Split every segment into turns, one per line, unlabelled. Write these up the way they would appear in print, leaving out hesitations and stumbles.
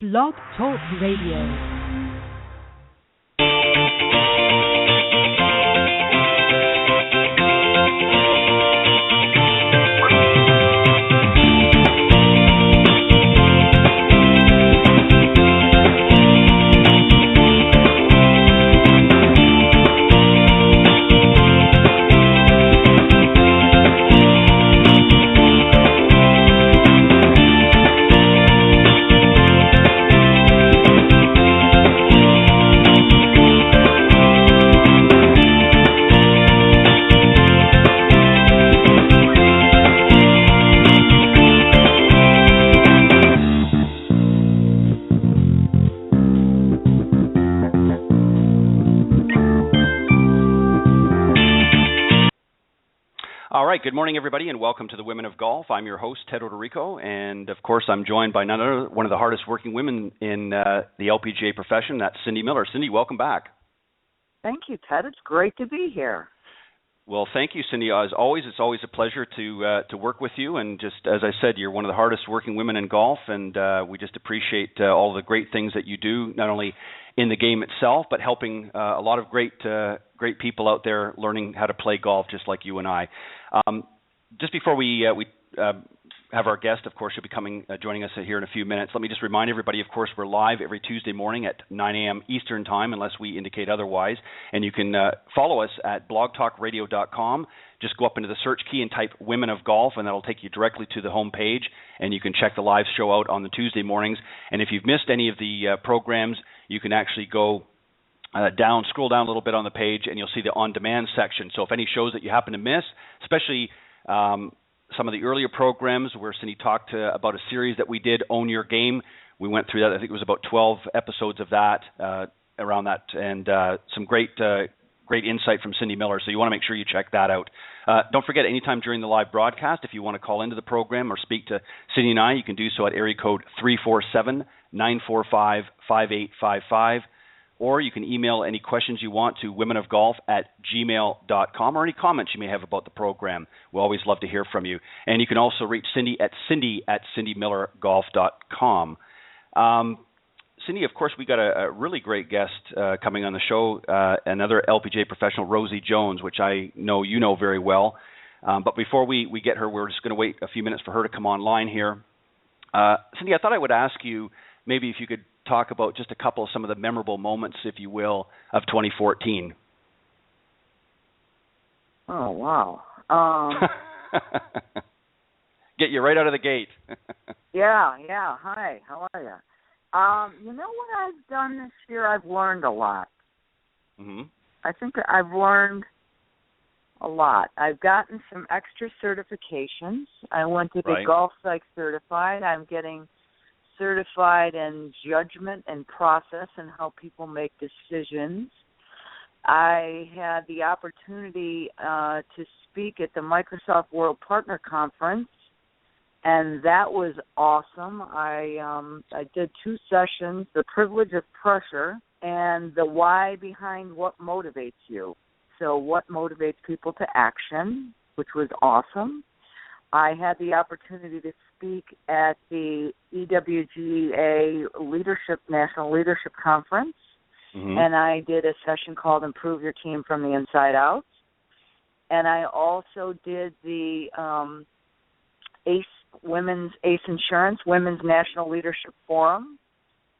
Blog Talk Radio.
All right, good morning, everybody, and welcome to the Women of Golf. I'm your host, Ted Odorico, and of course, I'm joined by none other one of the hardest working women in the LPGA profession. That's Cindy Miller. Cindy, welcome back.
Thank you, Ted. It's great to be here.
Well, thank you, Cindy. As always, it's always a pleasure to work with you. And just as I said, you're one of the hardest working women in golf, and we just appreciate all the great things that you do, not only in the game itself, but helping a lot of great people out there learning how to play golf, just like you and I. Just before we have our guest, of course, she'll be joining us here in a few minutes. Let me just remind everybody, of course, we're live every Tuesday morning at 9 a.m. Eastern Time, unless we indicate otherwise. And you can follow us at blogtalkradio.com. Just go up into the search key and type Women of Golf, and that'll take you directly to the home page, and you can check the live show out on the Tuesday mornings. And if you've missed any of the programs, you can actually go scroll down a little bit on the page, and you'll see the on-demand section. So if any shows that you happen to miss, especially some of the earlier programs where Cindy talked about a series that we did, Own Your Game, we went through that. I think it was about 12 episodes of that, around that, and some great insight from Cindy Miller. So you want to make sure you check that out. Don't forget, anytime during the live broadcast, if you want to call into the program or speak to Cindy and I, you can do so at area code 347-945-5855. Or you can email any questions you want to womenofgolf@gmail.com, or any comments you may have about the program. We'll always love to hear from you. And you can also reach Cindy at cindymillergolf.com. Cindy, of course, we got a really great guest coming on the show, another LPGA professional, Rosie Jones, which I know you know very well. But before we get her, we're just going to wait a few minutes for her to come online here. Cindy, I thought I would ask you maybe if you could talk about just a couple of some of the memorable moments, if you will, of 2014.
Oh, wow.
Get you right out of the gate.
Yeah. Hi, how are you? You know what I've done this year? I've learned a lot.
Mm-hmm.
I think I've learned a lot. I've gotten some extra certifications. I went to be Golf Psych certified. I'm getting certified in judgment and process and how people make decisions. I had the opportunity to speak at the Microsoft World Partner Conference, and that was awesome. I did 2 sessions, The Privilege of Pressure and the why behind what motivates you. So what motivates people to action, which was awesome. I had the opportunity to speak at the EWGA National Leadership Conference, and I did a session called Improve Your Team from the Inside Out. And I also did the Women's ACE Insurance, Women's National Leadership Forum,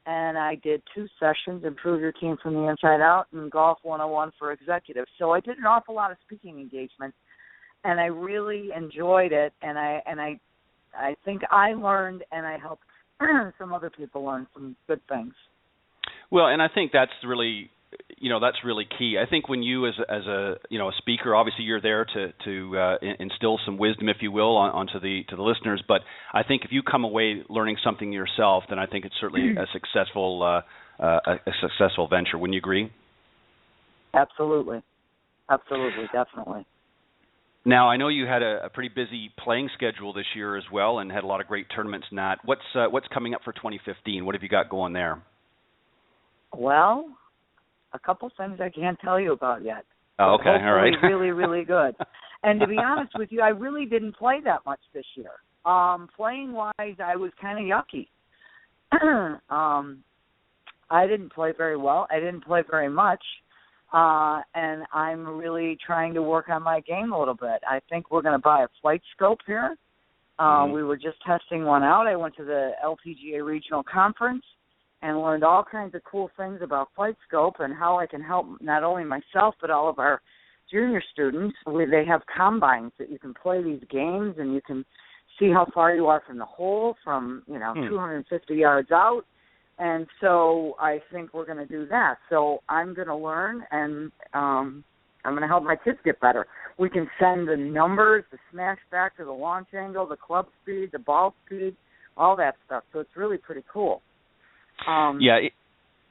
and I did 2 sessions, Improve Your Team from the Inside Out and Golf 101 for Executives. So I did an awful lot of speaking engagements. And I really enjoyed it, and I think I learned, and I helped some other people learn some good things.
Well, and I think that's really key. I think when you, as a speaker, obviously you're there to instill some wisdom, if you will, onto the listeners. But I think if you come away learning something yourself, then I think it's certainly a successful venture. Wouldn't you agree?
Absolutely, definitely.
Now, I know you had a pretty busy playing schedule this year as well and had a lot of great tournaments and that. What's coming up for 2015? What have you got going there?
Well, a couple things I can't tell you about yet.
Oh, okay, all right.
Really, really good. And to be honest with you, I really didn't play that much this year. Playing-wise, I was kind of yucky. I didn't play very well. I didn't play very much. And I'm really trying to work on my game a little bit. I think we're going to buy a flight scope here. We were just testing one out. I went to the LPGA Regional Conference and learned all kinds of cool things about flight scope and how I can help not only myself but all of our junior students. They have combines that you can play these games and you can see how far you are from the hole from, 250 yards out. And so I think we're going to do that. So I'm going to learn, and I'm going to help my kids get better. We can send the numbers, the smash factor, the launch angle, the club speed, the ball speed, all that stuff. So it's really pretty cool.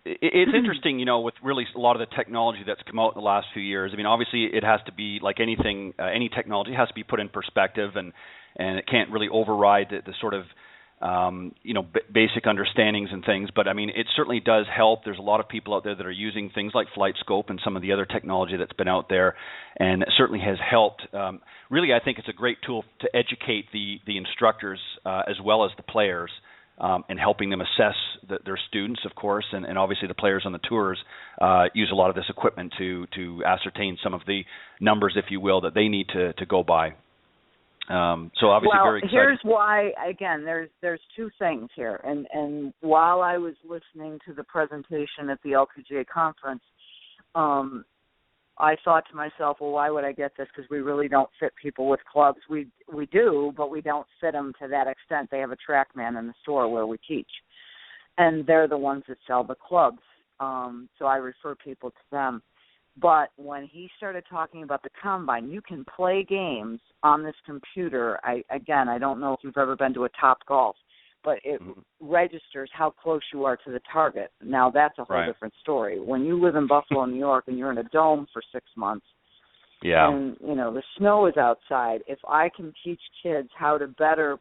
It's interesting, with really a lot of the technology that's come out in the last few years. I mean, obviously it has to be like anything, any technology has to be put in perspective, and it can't really override the sort of basic understandings and things, but I mean, it certainly does help. There's a lot of people out there that are using things like Flight Scope and some of the other technology that's been out there, and it certainly has helped. Really, I think it's a great tool to educate the instructors as well as the players, and helping them assess their students, of course, and obviously the players on the tours use a lot of this equipment to ascertain some of the numbers, if you will, that they need to go by. So obviously very exciting.
Here's why, again, there's two things here. And while I was listening to the presentation at the LPGA conference, I thought to myself, well, why would I get this? Because we really don't fit people with clubs. We do, but we don't fit them to that extent. They have a TrackMan in the store where we teach, and they're the ones that sell the clubs. So I refer people to them. But when he started talking about the combine, you can play games on this computer. I don't know if you've ever been to a Top Golf, but it registers how close you are to the target. Now, that's a whole different story. When you live in Buffalo, New York, and you're in a dome for 6 months, and, the snow is outside, if I can teach kids how to better,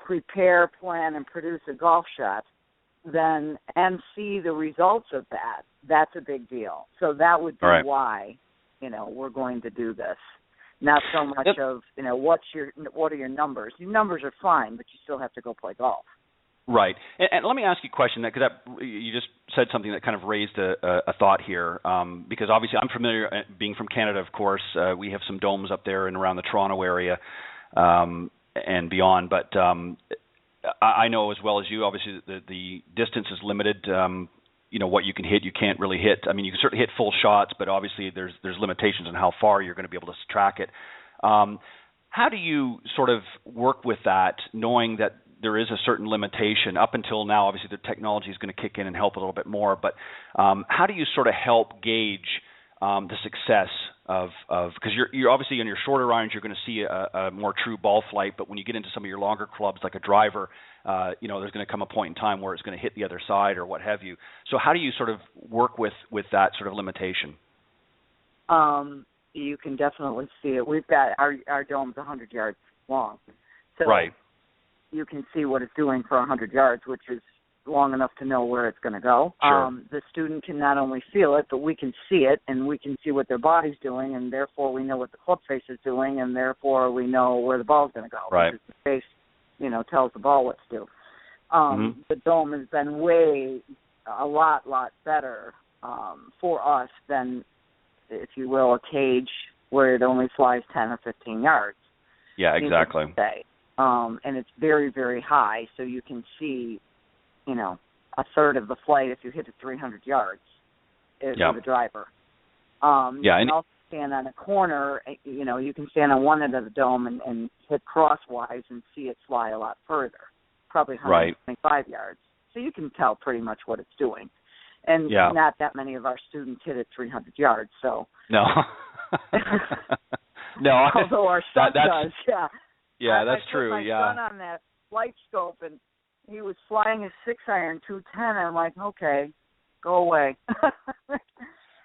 prepare, plan, and produce a golf shot, then and see the results of that, that's a big deal. So that would be why, we're going to do this. Not so much of, what are your numbers? Your numbers are fine, but you still have to go play golf.
Right. And let me ask you a question, because you just said something that kind of raised a thought here, because obviously I'm familiar, being from Canada, of course, we have some domes up there and around the Toronto area and beyond, but I know as well as you, obviously, the distance is limited. What you can hit, you can't really hit. I mean, you can certainly hit full shots, but obviously there's limitations on how far you're going to be able to track it. How do you sort of work with that, knowing that there is a certain limitation? Up until now, obviously, the technology is going to kick in and help a little bit more, but how do you sort of help gauge the success of because you're obviously in your shorter irons, you're going to see a more true ball flight, but when you get into some of your longer clubs like a driver, there's going to come a point in time where it's going to hit the other side or what have you. So how do you sort of work with that sort of limitation?
You can definitely see it. We've got our dome's 100 yards long, so you can see what it's doing for 100 yards, which is long enough to know where it's going to go.
Sure.
The student can not only feel it, but we can see it, and we can see what their body's doing, and therefore we know what the club face is doing, and therefore we know where the ball's going to go.
Right.
Because the face, tells the ball what to do. The dome has been a lot better for us than, if you will, a cage where it only flies 10 or 15 yards.
Yeah, exactly.
And it's very, very high, so you can see, a third of the flight if you hit it 300 yards with a driver. You can also stand on a corner, you can stand on one end of the dome and hit crosswise and see it fly a lot further, probably 125 yards. So you can tell pretty much what it's doing. And not that many of our students hit it 300 yards, so.
No. No.
Although our son does,
Yeah, that's true.
I put my son on that flight scope, and he was flying a 6-iron 210. I'm like, okay, go away.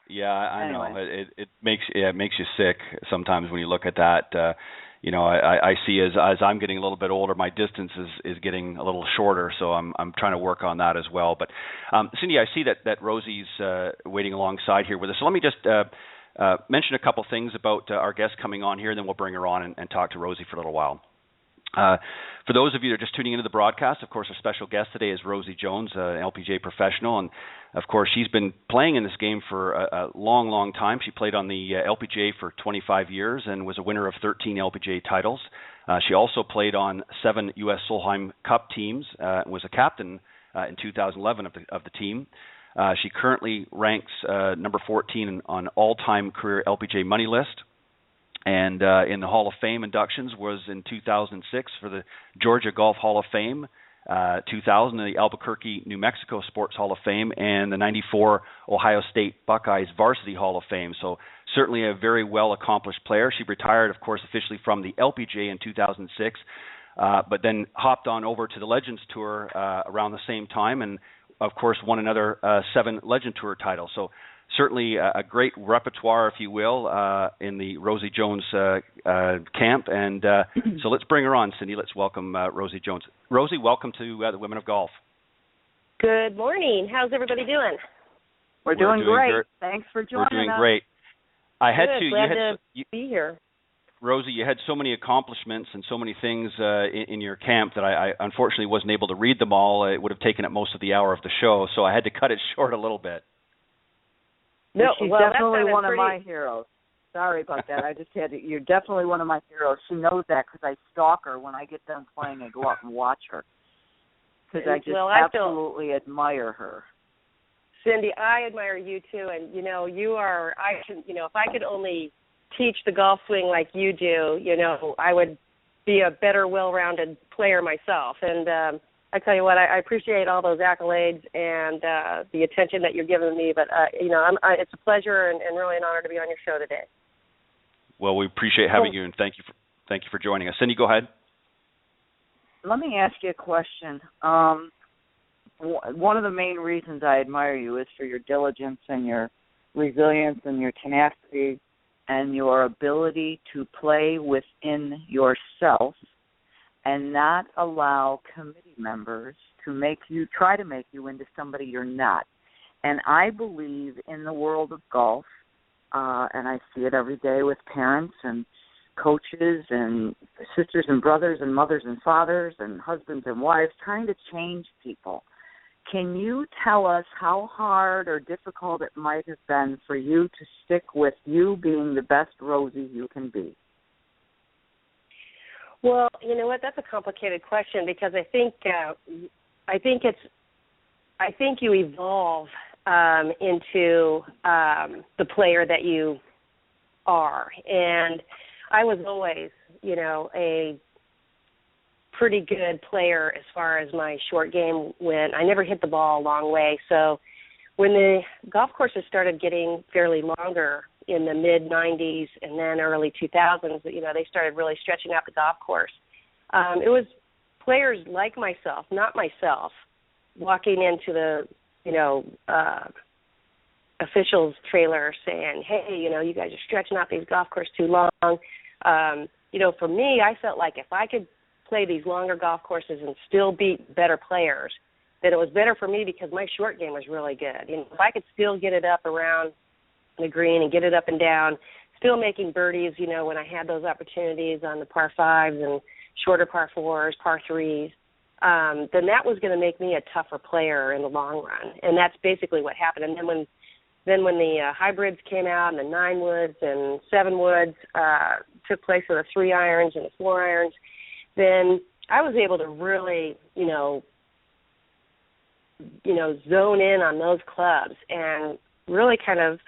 Yeah, I
anyway.
know. It makes you sick sometimes when you look at that. I see as I'm getting a little bit older, my distance is getting a little shorter, so I'm trying to work on that as well. But Cindy, I see that Rosie's waiting alongside here with us. So let me just mention a couple things about our guest coming on here, and then we'll bring her on and talk to Rosie for a little while. For those of you that are just tuning into the broadcast, of course, our special guest today is Rosie Jones, an LPGA professional, and of course, she's been playing in this game for a long, long time. She played on the LPGA for 25 years and was a winner of 13 LPGA titles. She also played on 7 U.S. Solheim Cup teams, and was a captain in 2011 of the team. She currently ranks number 14 on all-time career LPGA money list. And in the Hall of Fame inductions was in 2006 for the Georgia Golf Hall of Fame, 2000 in the Albuquerque, New Mexico Sports Hall of Fame, and the 94 Ohio State Buckeyes Varsity Hall of Fame. So certainly a very well-accomplished player. She retired, of course, officially from the LPGA in 2006, but then hopped on over to the Legends Tour around the same time and, of course, won another 7 Legend Tour titles. So certainly a great repertoire, if you will, in the Rosie Jones camp. And so let's bring her on, Cindy. Let's welcome Rosie Jones. Rosie, welcome to the Women of Golf.
Good morning. How's everybody doing?
We're doing great. Thanks for joining us.
We're doing great.
Glad to be here.
Rosie, you had so many accomplishments and so many things in your camp that I unfortunately wasn't able to read them all. It would have taken up most of the hour of the show, so I had to cut it short a little bit.
No, she's definitely one of my heroes. Sorry about that. I just had to, you're definitely one of my heroes. She knows that because I stalk her when I get done playing. I go out and watch her because I just absolutely admire her.
Cindy, I admire you too, and you are. If I could only teach the golf swing like you do, I would be a better, well-rounded player myself. And I tell you what, I appreciate all those accolades and the attention that you're giving me. But it's a pleasure and really an honor to be on your show today.
Well, we appreciate having you, and thank you for joining us. Cindy, go ahead.
Let me ask you a question. One of the main reasons I admire you is for your diligence and your resilience and your tenacity and your ability to play within yourself and not allow committee members to try to make you into somebody you're not. And I believe in the world of golf, and I see it every day with parents and coaches and sisters and brothers and mothers and fathers and husbands and wives trying to change people. Can you tell us how hard or difficult it might have been for you to stick with you being the best Rosie you can be?
Well, you know what? That's a complicated question because I think you evolve into the player that you are, and I was always, a pretty good player as far as my short game went. I never hit the ball a long way, so when the golf courses started getting fairly longer in the mid-'90s and then early 2000s, they started really stretching out the golf course. It was players like myself, not myself, walking into the, officials' trailer saying, hey, you guys are stretching out these golf courses too long. For me, I felt like if I could play these longer golf courses and still beat better players, that it was better for me because my short game was really good. If I could still get it up around the green and get it up and down, still making birdies, when I had those opportunities on the par fives and shorter par fours, par threes, then that was going to make me a tougher player in the long run. And that's basically what happened. And then when the hybrids came out and the 9 woods and 7 woods took place with the 3 irons and the 4 irons, then I was able to really, zone in on those clubs and really kind of,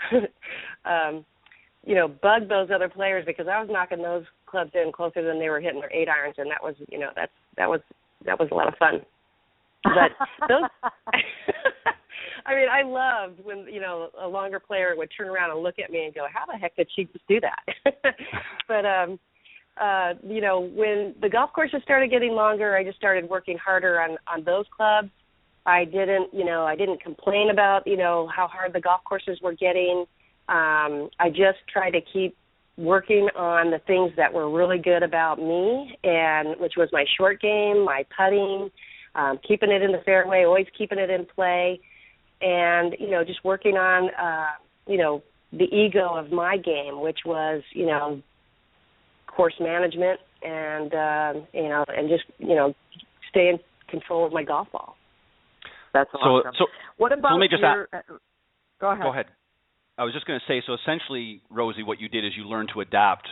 bug those other players because I was knocking those clubs in closer than they were hitting their 8 irons, and that was, that was a lot of fun. But those, I loved when, a longer player would turn around and look at me and go, how the heck did she just do that? But, when the golf courses started getting longer, I just started working harder on those clubs. I didn't complain about, how hard the golf courses were getting. I just tried to keep working on the things that were really good about me, and which was my short game, my putting, keeping it in the fairway, always keeping it in play, and, just working on, the ego of my game, which was, course management and and just stay in control of my golf ball.
That's awesome.
So
what about
so let me just
go ahead.
Go ahead. I was just going to say, so essentially, Rosie, what you did is you learned to adapt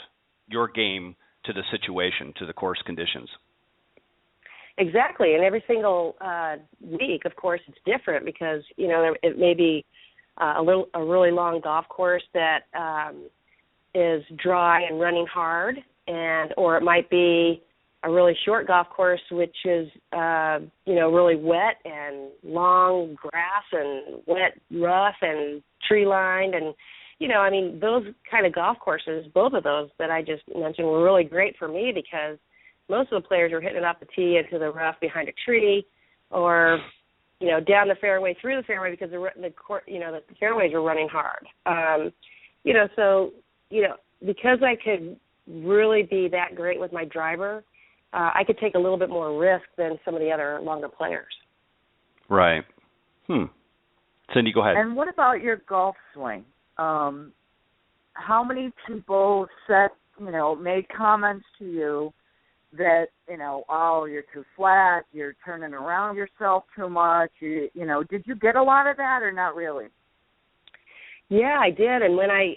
your game to the situation, to the course conditions.
Exactly, and every single week, of course, it's different because it may be a really long golf course that is dry and running hard, or it might be a really short golf course which is really wet and long grass and wet rough and tree lined, and those kind of golf courses, both of those that I just mentioned, were really great for me because most of the players were hitting it off the tee into the rough behind a tree, or down the fairway, through the fairway, because the fairways were running hard. Because I could really be that great with my driver, I could take a little bit more risk than some of the other longer players.
Right. Cindy, go ahead.
And what about your golf swing? How many people made comments to you that, oh, you're too flat, you're turning around yourself too much? Did you get a lot of that or not really? Yeah,
I did. And when I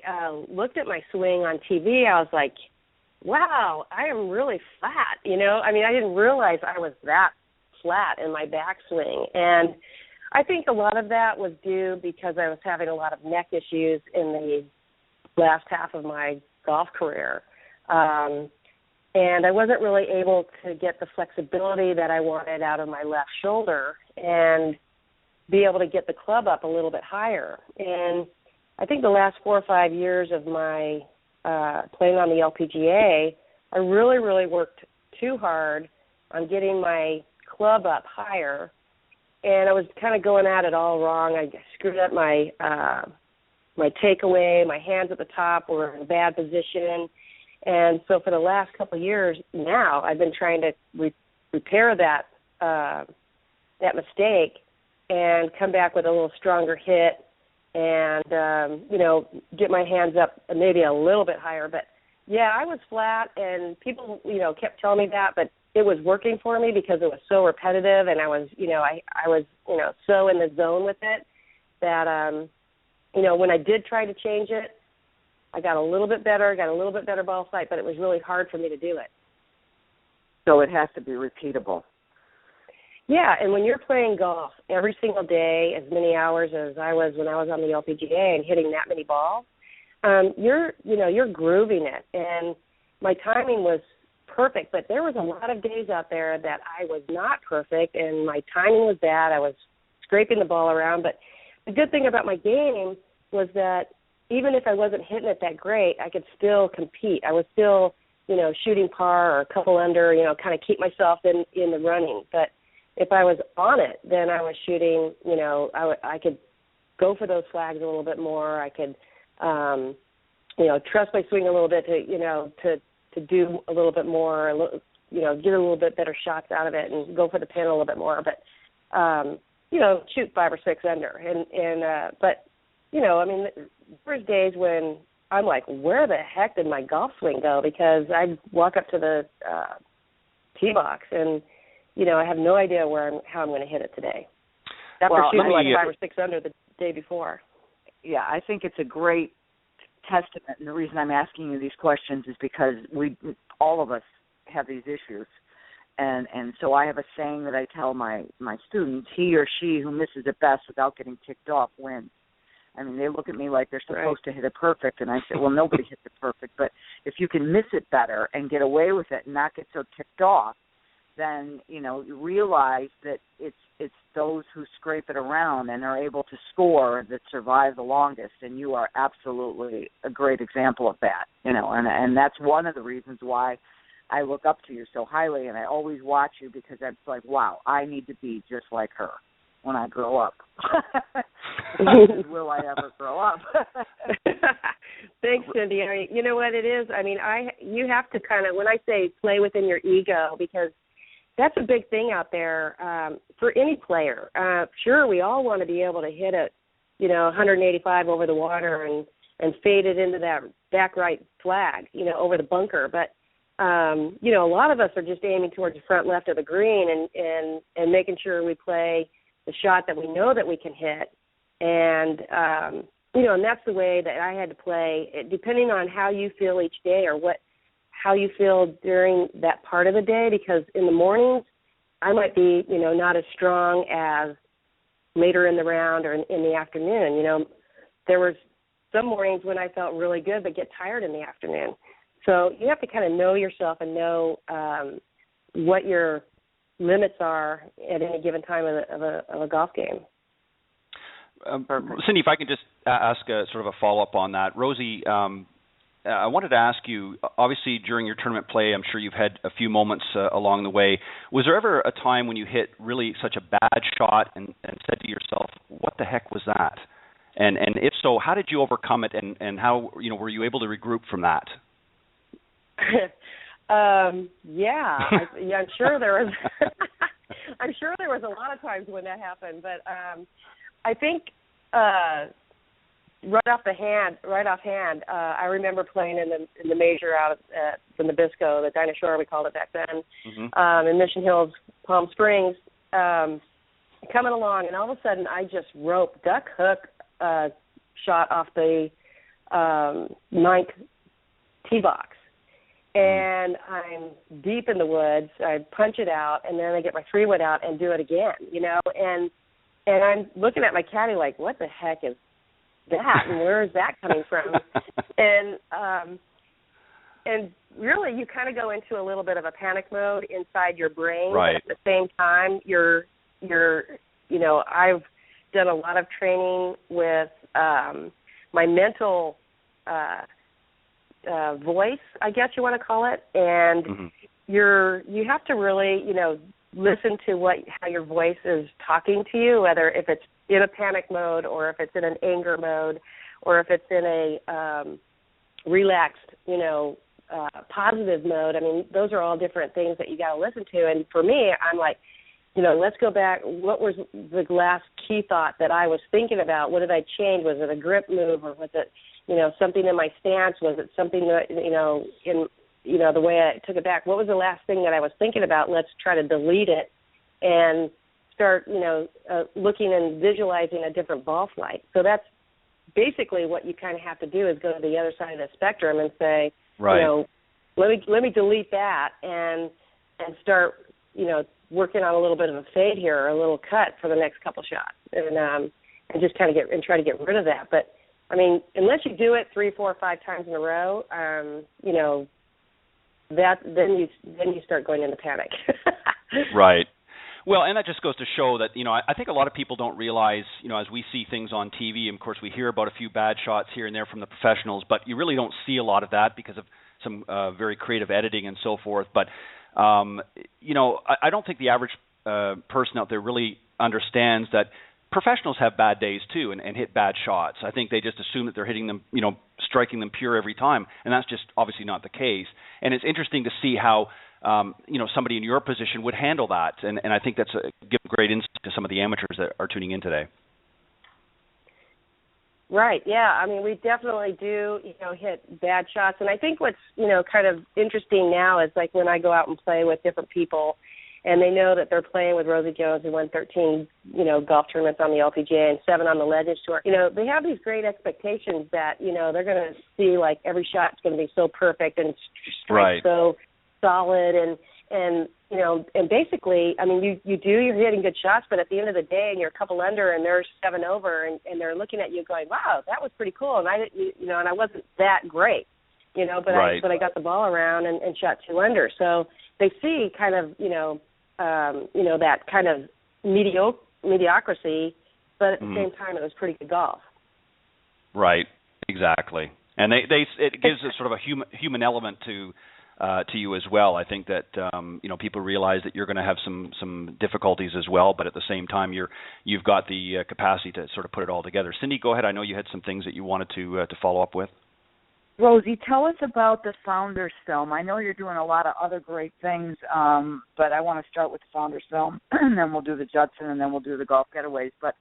looked at my swing on TV, I was like, wow, I am really flat. I didn't realize I was that flat in my backswing. And I think a lot of that was due because I was having a lot of neck issues in the last half of my golf career. And I wasn't really able to get the flexibility that I wanted out of my left shoulder and be able to get the club up a little bit higher. And I think the last 4 or 5 years of my playing on the LPGA, I really, really worked too hard on getting my club up higher, and I was kind of going at it all wrong. I screwed up my takeaway. My hands at the top were in a bad position, and so for the last couple of years now, I've been trying to repair that mistake and come back with a little stronger hit. And, get my hands up maybe a little bit higher. But, yeah, I was flat, and people, kept telling me that, but it was working for me because it was so repetitive, and I was, I was so in the zone with it that, when I did try to change it, I got a little bit better, ball flight, but it was really hard for me to do it.
So it has to be repeatable.
Yeah, and when you're playing golf every single day, as many hours as I was when I was on the LPGA and hitting that many balls, you're grooving it. And my timing was perfect, but there was a lot of days out there that I was not perfect, and my timing was bad. I was scraping the ball around. But the good thing about my game was that even if I wasn't hitting it that great, I could still compete. I was still, shooting par or a couple under, kind of keep myself in the running. But if I was on it, then I was shooting, I could go for those flags a little bit more. I could, trust my swing a little bit to do a little bit more, get a little bit better shots out of it and go for the pin a little bit more. But, shoot 5 or 6 under. But there's days when I'm like, where the heck did my golf swing go? Because I'd walk up to the tee box and, I have no idea how I'm going to hit it today. After shooting like 5 or 6 under the day before.
Yeah, I think it's a great testament, and the reason I'm asking you these questions is because all of us have these issues. And so I have a saying that I tell my students, he or she who misses it best without getting ticked off wins. I mean, they look at me like they're supposed to hit it perfect, and I say, well, nobody hits it perfect, but if you can miss it better and get away with it and not get so ticked off, then, you realize that it's those who scrape it around and are able to score that survive the longest, and you are absolutely a great example of that, and that's one of the reasons why I look up to you so highly, and I always watch you because I'm like, wow, I need to be just like her when I grow up. Will I ever grow up?
Thanks, Cindy. You know what it is? You have to kind of, when I say play within your ego, because that's a big thing out there for any player. Sure, we all want to be able to hit it, 185 over the water and fade it into that back right flag, over the bunker. But a lot of us are just aiming towards the front left of the green and making sure we play the shot that we know that we can hit. And, and that's the way that I had to play, depending on how you feel each day or how you feel during that part of the day, because in the mornings I might be, not as strong as later in the round or in the afternoon. There was some mornings when I felt really good but get tired in the afternoon. So you have to kind of know yourself and know what your limits are at any given time of a golf game.
Cindy, if I can just ask sort of a follow-up on that. Rosie, I wanted to ask you, obviously during your tournament play, I'm sure you've had a few moments along the way. Was there ever a time when you hit really such a bad shot and said to yourself, what the heck was that? And if so, how did you overcome it, and how were you able to regroup from that?
I'm sure there was. I'm sure there was a lot of times when that happened, but I think right offhand, I remember playing in the major out from Nabisco, the Dinah Shore we called it back then, in Mission Hills, Palm Springs, coming along, and all of a sudden I just duck hook shot off the ninth tee box. And I'm deep in the woods. I punch it out, and then I get my 3-wood out and do it again, And I'm looking at my caddy like, what the heck is that, and where is that coming from? And really, you kind of go into a little bit of a panic mode inside your brain.
Right.
But at the same time, I've done a lot of training with my mental voice, I guess you want to call it, and you have to really, listen to how your voice is talking to you, whether if it's in a panic mode or if it's in an anger mode or if it's in a relaxed, positive mode. I mean, those are all different things that you got to listen to. And for me, I'm like, let's go back. What was the last key thought that I was thinking about? What did I change? Was it a grip move, or was it something in my stance? Was it something that, in the way I took it back? What was the last thing that I was thinking about? Let's try to delete it and start, looking and visualizing a different ball flight. So that's basically what you kind of have to do, is go to the other side of the spectrum and say,
right.
Let me delete that and start, working on a little bit of a fade here or a little cut for the next couple shots, and just kind of try to get rid of that. But I mean, unless you do it 3, 4, 5 times in a row, then you start going into panic.
Right. Well, and that just goes to show that, I think a lot of people don't realize, as we see things on TV, and of course we hear about a few bad shots here and there from the professionals, but you really don't see a lot of that because of some very creative editing and so forth. But, I don't think the average person out there really understands that professionals have bad days too and hit bad shots. I think they just assume that they're hitting them, striking them pure every time, and that's just obviously not the case. And it's interesting to see how somebody in your position would handle that, and I think that's give great insight to some of the amateurs that are tuning in today.
Right. Yeah. I mean, we definitely do, hit bad shots, and I think what's kind of interesting now is like when I go out and play with different people, and they know that they're playing with Rosie Jones, who won 13, golf tournaments on the LPGA and 7 on the Legends Tour. They have these great expectations that, they're going to see like every shot's going to be so perfect and strike so solid and basically, I mean, you're hitting good shots, but at the end of the day, and you're a couple under and they're 7 over, and they're looking at you going, wow, that was pretty cool, and I wasn't that great, but I got the ball around and shot 2 under, so they see kind of that kind of mediocrity, but at the same time, it was pretty good golf.
Right, exactly, and it gives a sort of a human element to you as well. I think that people realize that you're going to have some difficulties as well, but at the same time you've got the capacity to sort of put it all together. Cindy, go ahead. I know you had some things that you wanted to follow up with.
Rosie, tell us about the Founders Film. I know you're doing a lot of other great things, but I want to start with the Founders Film, and then we'll do the Judson, and then we'll do the Golf Getaways. But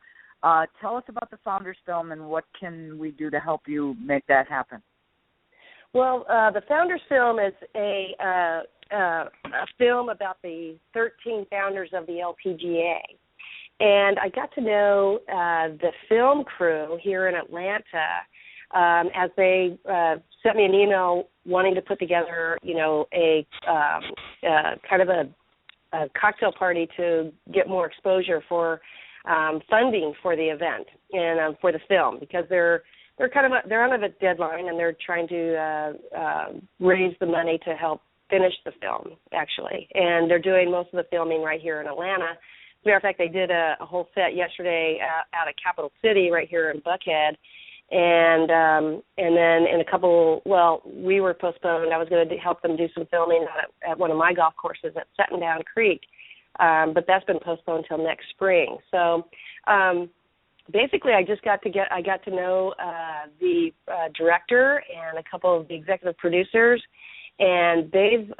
tell us about the Founders Film and what can we do to help you make that happen.
Well, the Founders Film is a film about the 13 founders of the LPGA. And I got to know the film crew here in Atlanta as they sent me an email wanting to put together, a kind of a cocktail party to get more exposure for funding for the event and for the film, because they're on a deadline, and they're trying to raise the money to help finish the film, actually. And they're doing most of the filming right here in Atlanta. As a matter of fact, they did a whole set yesterday out of Capital City right here in Buckhead. And then in we were postponed. I was going to help them do some filming at one of my golf courses at Settendown Creek, but that's been postponed till next spring. So basically, I got to know the director and a couple of the executive producers, and they've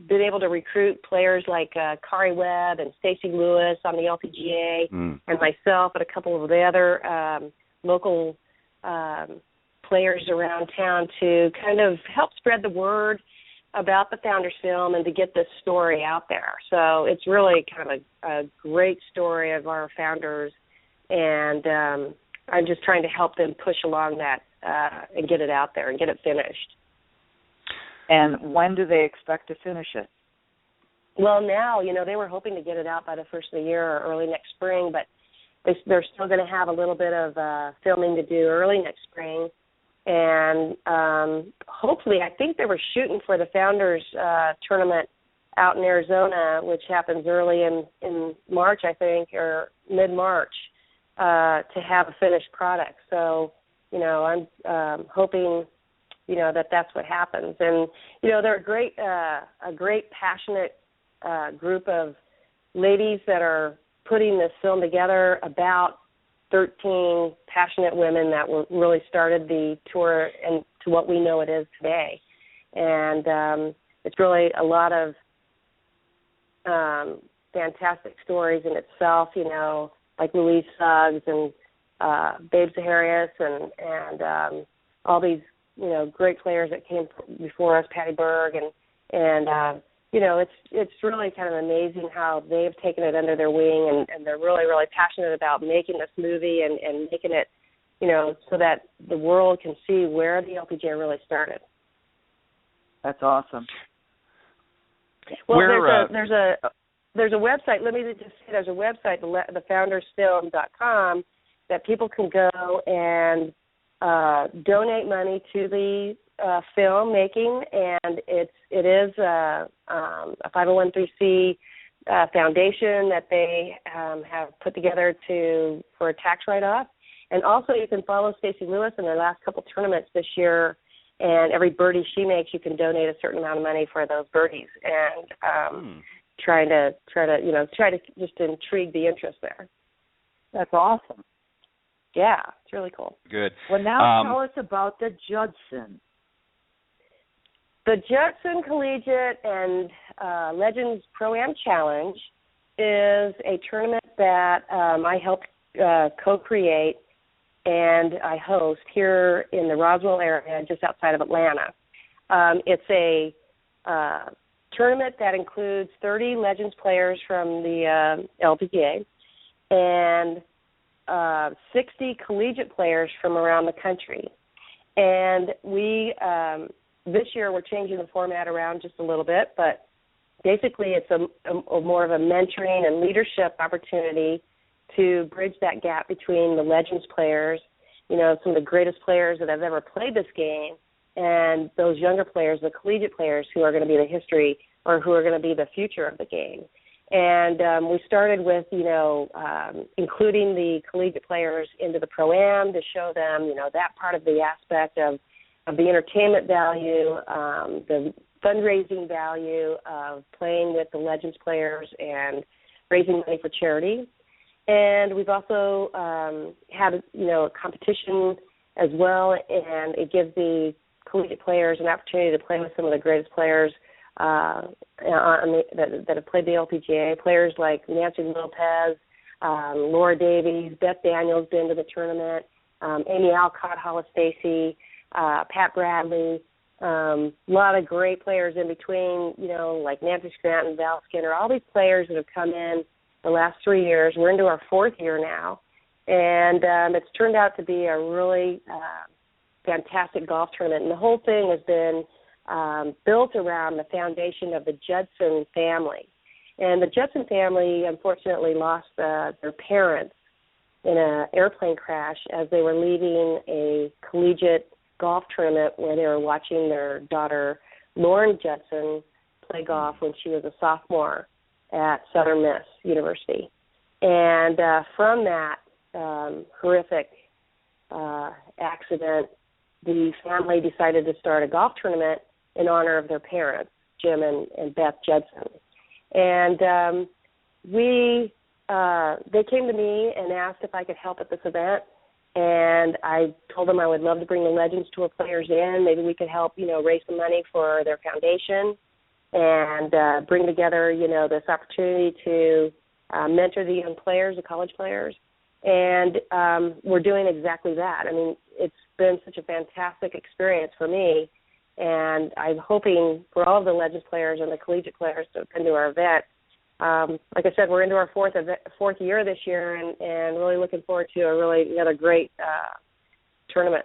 been able to recruit players like Kari Webb and Stacey Lewis on the LPGA, and myself and a couple of the other local players around town to kind of help spread the word about the Founders Film and to get this story out there. So it's really kind of a great story of our founders, and I'm just trying to help them push along that and get it out there and get it finished.
And when do they expect to finish it?
Well, now, they were hoping to get it out by the first of the year or early next spring, but they're still going to have a little bit of filming to do early next spring. And hopefully, I think they were shooting for the Founders Tournament out in Arizona, which happens early in March, I think, or mid-March, to have a finished product. So, I'm hoping, that's what happens. And, they're a great passionate group of ladies that are putting this film together about 13 passionate women that really started the tour and to what we know it is today. And it's really a lot of fantastic stories in itself, like Louise Suggs and Babe Zaharias and all these, great players that came before us, Patty Berg, and it's really kind of amazing how they've taken it under their wing, and they're really, really passionate about making this movie and making it, so that the world can see where the LPGA really started.
That's awesome.
Well, there's a website. Let me just say, there's a website, thefoundersfilm.com, that people can go and donate money to the film making, and it is a 501c foundation that they have put together for a tax write-off. And also, you can follow Stacey Lewis in their last couple tournaments this year, and every birdie she makes, you can donate a certain amount of money for those birdies, and try to just intrigue the interest there.
That's awesome.
Yeah, it's really cool.
Good.
Well, now tell us about the Judson.
The Judson Collegiate and Legends Pro-Am Challenge is a tournament that I helped co-create and I host here in the Roswell area, just outside of Atlanta. It's a tournament that includes 30 Legends players from the LPGA and 60 collegiate players from around the country. And we, this year, we're changing the format around just a little bit, but basically it's a more of a mentoring and leadership opportunity to bridge that gap between the Legends players, some of the greatest players that have ever played this game, and those younger players, the collegiate players who are going to be the history or who are going to be the future of the game. And we started with, including the collegiate players into the Pro-Am to show them, that part of the aspect of the entertainment value, the fundraising value of playing with the Legends players and raising money for charity. And we've also had, a competition as well, and it gives the collegiate players an opportunity to play with some of the greatest players that have played the LPGA, players like Nancy Lopez, Laura Davies, Beth Daniels been to the tournament, Amy Alcott, Hollis Stacy, Pat Bradley, A lot of great players in between, like Nancy Scranton, Val Skinner, all these players that have come in the last 3 years. We're into our 4th year now, and it's turned out to be a really fantastic golf tournament. And the whole thing has been built around the foundation of the Judson family. And the Judson family, unfortunately, lost their parents in an airplane crash as they were leaving a collegiate golf tournament where they were watching their daughter, Lauren Judson, play golf when she was a sophomore at Southern Miss University. And from that horrific accident, the family decided to start a golf tournament in honor of their parents, Jim and Beth Judson. And they came to me and asked if I could help at this event, and I told them I would love to bring the Legends Tour players in. Maybe we could help, raise some money for their foundation and bring together, this opportunity to mentor the young players, the college players. And we're doing exactly that. I mean, it's been such a fantastic experience for me, and I'm hoping for all of the Legends players and the collegiate players to come to our event. Like I said, we're into our 4th year this year, and really looking forward to another great tournament.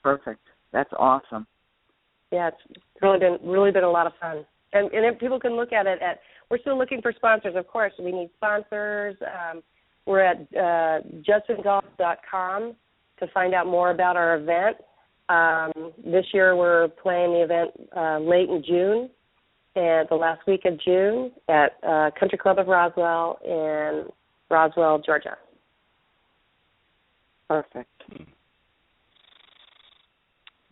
Perfect. That's awesome.
Yeah, it's really been a lot of fun. And if people can look at it we're still looking for sponsors, of course. We need sponsors. We're at judsongolf.com to find out more about our event. This year we're playing the event late in June, and the last week of June at Country Club of Roswell in Roswell, Georgia.
Perfect.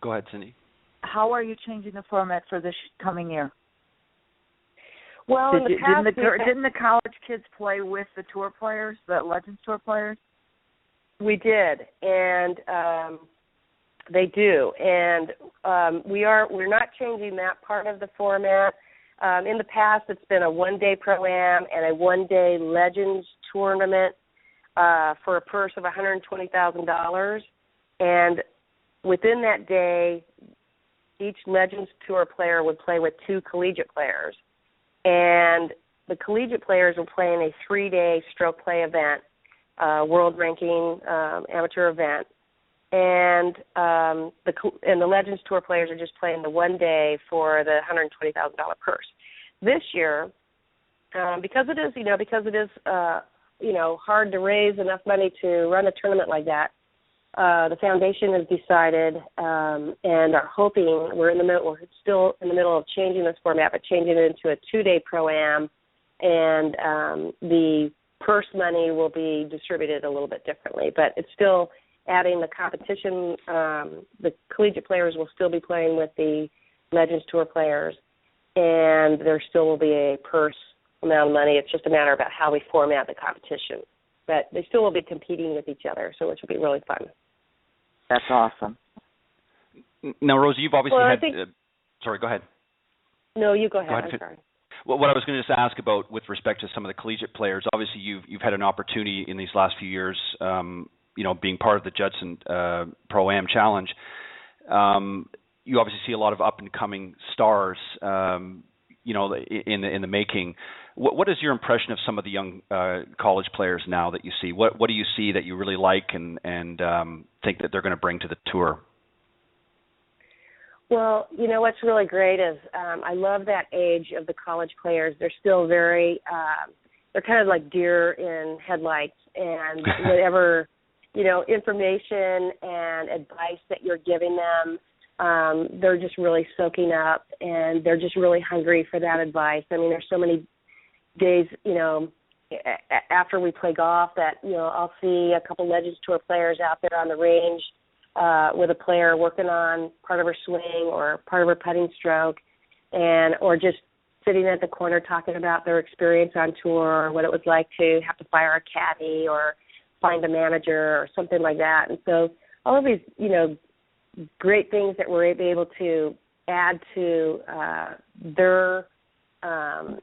Go ahead, Cindy.
How are you changing the format for this coming year?
Well,
didn't the college kids play with the tour players, the Legends Tour players?
We did, and they do. And we're not changing that part of the format. In the past, it's been a one-day Pro-Am and a one-day Legends tournament for a purse of $120,000. And within that day, each Legends Tour player would play with 2 collegiate players. And the collegiate players were playing a 3-day stroke play event, world ranking amateur event. And the Legends Tour players are just playing the one day for the $120,000 purse. This year, because it is hard to raise enough money to run a tournament like that, the foundation has decided and are hoping we're still in the middle of changing this format, but changing it into a 2-day Pro-Am, and the purse money will be distributed a little bit differently, but it's still adding the competition. The collegiate players will still be playing with the Legends Tour players, and there still will be a purse amount of money. It's just a matter about how we format the competition. But they still will be competing with each other, so which will be really fun.
That's awesome.
Now, Rosie, you've obviously sorry, go ahead.
No, you go ahead. I'm sorry.
Well, what I was going to just ask about with respect to some of the collegiate players, obviously you've had an opportunity in these last few years, being part of the Judson Pro-Am Challenge. You obviously see a lot of up-and-coming stars, in the making. What is your impression of some of the young college players now that you see? What do you see that you really like and think that they're going to bring to the tour?
Well, what's really great is I love that age of the college players. They're still very they're kind of like deer in headlights, and whatever information and advice that you're giving them, they're just really soaking up, and they're just really hungry for that advice. I mean, there's so many days, after we play golf that, I'll see a couple Legends Tour players out there on the range with a player working on part of her swing or part of her putting stroke, or just sitting at the corner talking about their experience on tour or what it was like to have to fire a caddy or find a manager or something like that. And so all of these, great things that we're able to add to their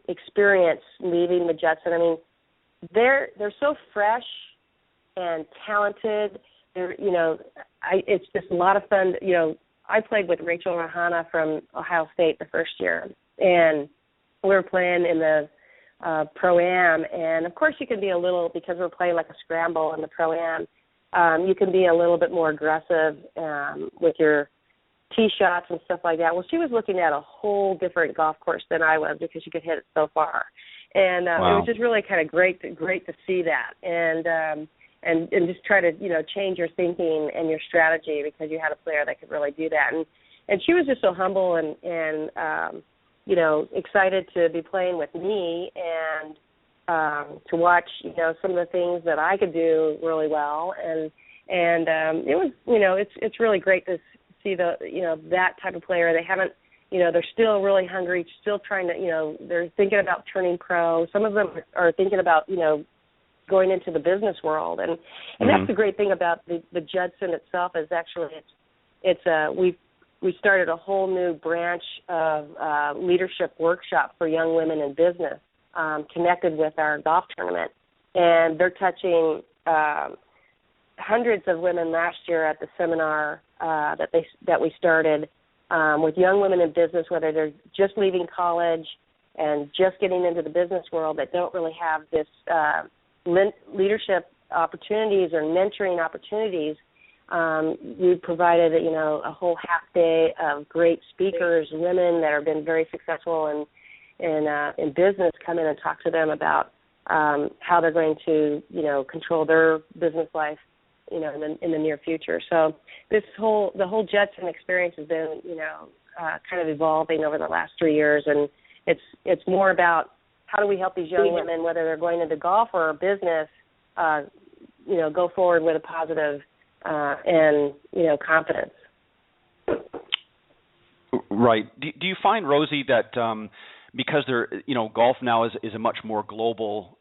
experience leaving the Judson. I mean, they're so fresh and talented. They're, it's just a lot of fun, I played with Rachel Rahana from Ohio State the first year, and we were playing in the Pro-Am, and of course you can be a little, because we're playing like a scramble in the Pro-Am, you can be a little bit more aggressive with your tee shots and stuff like that. Well, she was looking at a whole different golf course than I was because she could hit it so far. And
wow.
It was just really kind of great to see that. And just try to, change your thinking and your strategy because you had a player that could really do that. And she was just so humble and excited to be playing with me and to watch, some of the things that I could do really well. And it was, it's really great to see that type of player. They haven't, they're still really hungry, still trying to, they're thinking about turning pro. Some of them are thinking about, going into the business world, and that's the great thing about the Judson itself is actually we started a whole new branch of leadership workshop for young women in business, connected with our golf tournament, and they're touching hundreds of women last year at the seminar that we started with young women in business, whether they're just leaving college and just getting into the business world that don't really have this leadership opportunities or mentoring opportunities. We provided, a whole half day of great speakers, women that have been very successful in business, come in and talk to them about how they're going to, control their business life, in the near future. So the whole Judson experience has been, kind of evolving over the last 3 years, and it's more about how do we help these young women, whether they're going into golf or business, go forward with a positive and confidence.
Right. Do you find, Rosie, that because golf now is a much more global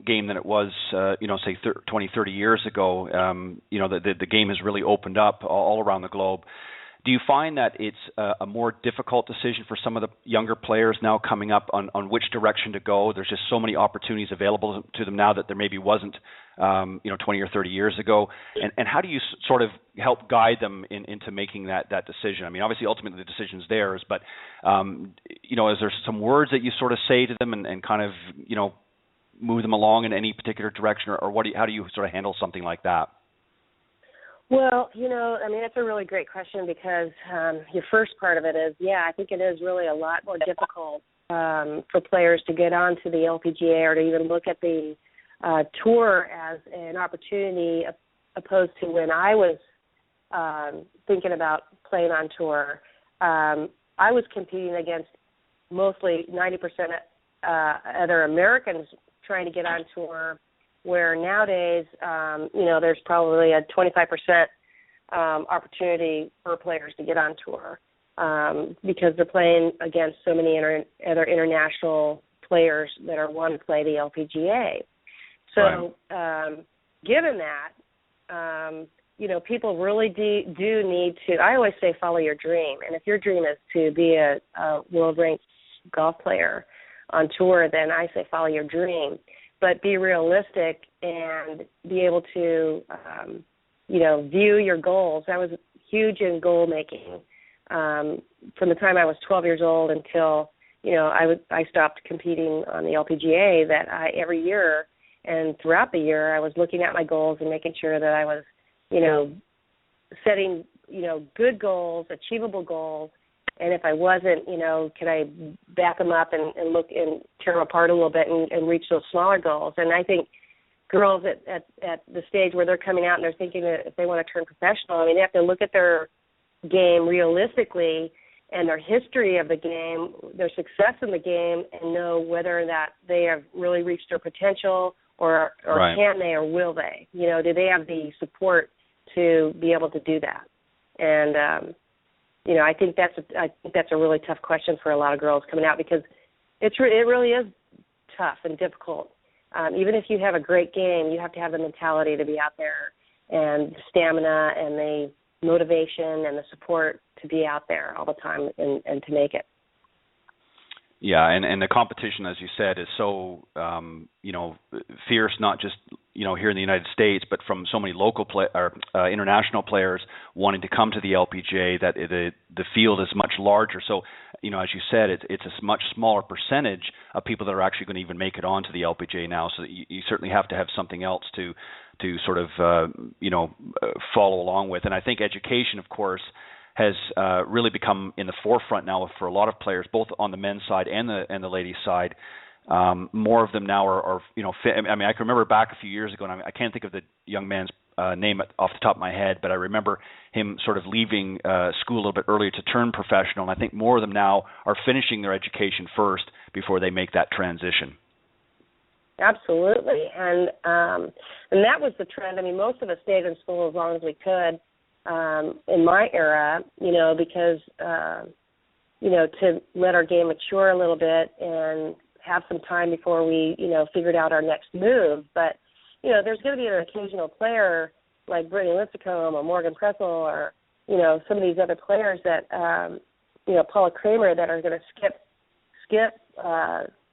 game than it was, say 20, 30 years ago, the game has really opened up all around the globe. Do you find that it's a more difficult decision for some of the younger players now coming up on which direction to go? There's just so many opportunities available to them now that there maybe wasn't, 20 or 30 years ago. And how do you sort of help guide them into making that decision? I mean, obviously, ultimately the decision's theirs, but, is there some words that you sort of say to them and kind of, move them along in any particular direction, or how do you sort of handle something like that?
Well, it's a really great question because your first part of it is, I think it is really a lot more difficult for players to get onto the LPGA or to even look at the tour as an opportunity opposed to when I was thinking about playing on tour. I was competing against mostly 90% other Americans trying to get on tour, where nowadays, there's probably a 25% opportunity for players to get on tour because they're playing against so many other international players that want to play the LPGA. So given that, people really do need to, I always say follow your dream. And if your dream is to be a world-ranked golf player on tour, then I say follow your dream. But be realistic and be able to, view your goals. I was huge in goal making from the time I was 12 years old until, I stopped competing on the LPGA. That every year and throughout the year I was looking at my goals and making sure that I was, setting, good goals, achievable goals. And if I wasn't, can I back them up and look and tear them apart a little bit and reach those smaller goals? And I think girls at the stage where they're coming out and they're thinking that if they want to turn professional, they have to look at their game realistically and their history of the game, their success in the game, and know whether or not they have really reached their potential or can they or will they? Do they have the support to be able to do that? And I think that's a really tough question for a lot of girls coming out because it really is tough and difficult. Even if you have a great game, you have to have the mentality to be out there and the stamina and the motivation and the support to be out there all the time and to make it.
Yeah, and the competition, as you said, is so fierce. Not just here in the United States, but from so many local international players wanting to come to the LPGA. That the field is much larger. So as you said, it's a much smaller percentage of people that are actually going to even make it onto the LPGA now. So you certainly have to have something else to sort of follow along with. And I think education, of course, has really become in the forefront now for a lot of players, both on the men's side and the ladies' side. More of them now are fit. I mean, I can remember back a few years ago, and I can't think of the young man's name off the top of my head, but I remember him sort of leaving school a little bit earlier to turn professional. And I think more of them now are finishing their education first before they make that transition.
Absolutely, and that was the trend. I mean, most of us stayed in school as long as we could. In my era, because, to let our game mature a little bit and have some time before we, figured out our next move. But, there's going to be an occasional player like Brittany Lincecum or Morgan Pressel or, some of these other players that, Paula Kramer, that are going to skip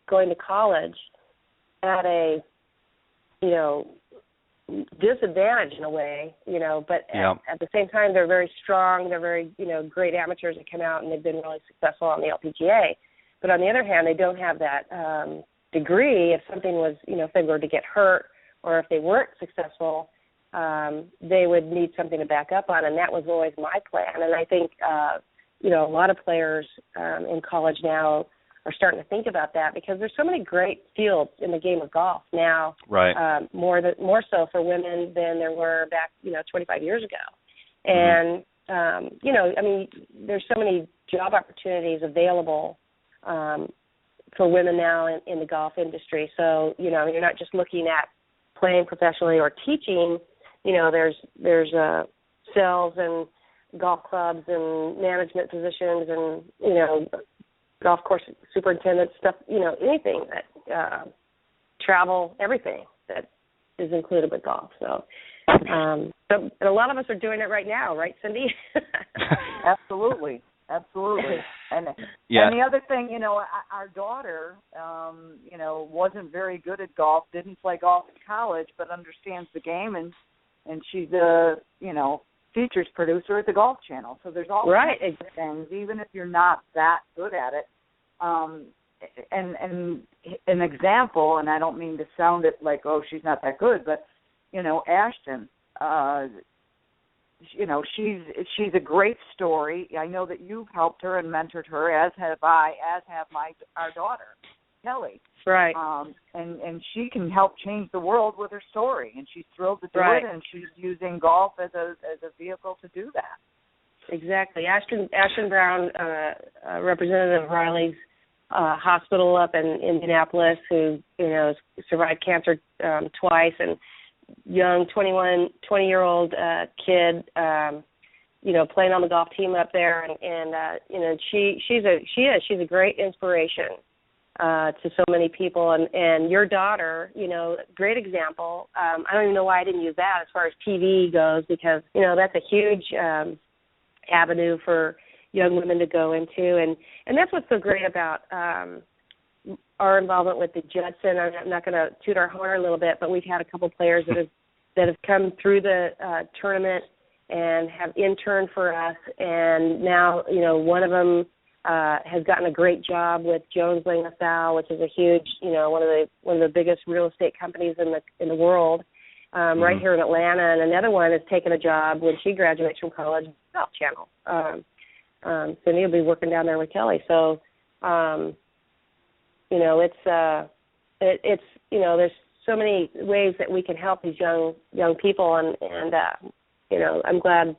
going to college at a, disadvantage in a way, but at the same time, they're very strong. They're very, great amateurs that come out and they've been really successful on the LPGA. But on the other hand, they don't have that degree. If something was, if they were to get hurt or if they weren't successful, they would need something to back up on. And that was always my plan. And I think, a lot of players in college now are starting to think about that because there's so many great fields in the game of golf now,
right?
More so for women than there were back, 25 years ago. And, I mean, there's so many job opportunities available for women now in the golf industry. So, you're not just looking at playing professionally or teaching. There's sales and golf clubs and management positions and, golf course superintendent stuff, anything that travel, everything that is included with golf. So, but a lot of us are doing it right now, right, Cindy?
Absolutely. And the other thing, our daughter, wasn't very good at golf, didn't play golf in college, but understands the game, and she's a, features producer at the Golf Channel. So there's all kinds of things, even if you're not that good at it. And an example, and I don't mean to sound it like, oh, she's not that good, but, Ashton, she's a great story. I know that you've helped her and mentored her, as have I, as have our daughter, Kelly.
Right.
And she can help change the world with her story, and she's thrilled to do it, and she's using golf as a vehicle to do that.
Exactly. Ashton Brown, Representative Riley's hospital up in Indianapolis, who survived cancer twice, and young 20-year-old kid, playing on the golf team up there, and she's a great inspiration to so many people, and your daughter, great example. I don't even know why I didn't use that as far as TV goes, because that's a huge avenue for young women to go into, and that's what's so great about our involvement with the Judson. I'm not going to toot our horn a little bit, but we've had a couple players that have come through the tournament and have interned for us, and now one of them has gotten a great job with Jones Lang LaSalle, which is a huge, one of the biggest real estate companies in the world, right here in Atlanta. And another one has taken a job when she graduates from college, Golf Channel. Cindy will be working down there with Kelly. So, it's there's so many ways that we can help these young people, and I'm glad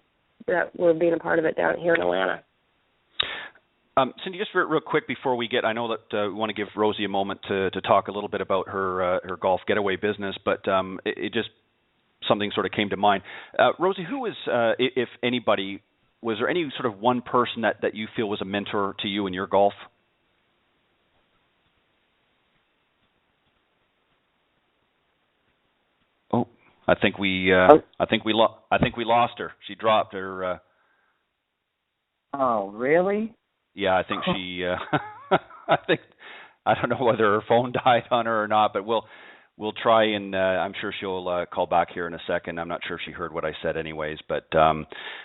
that we're being a part of it down here in Atlanta.
Cindy, just real quick before we get, I know that we want to give Rosie a moment to talk a little bit about her golf getaway business, but it just, something sort of came to mind. Rosie, who is, if anybody, was there any sort of one person that you feel was a mentor to you in your golf? Oh, I think we lost her. She dropped her.
Oh, really?
Yeah, I think she. I don't know whether her phone died on her or not, but we'll try, and I'm sure she'll call back here in a second. I'm not sure if she heard what I said anyways, but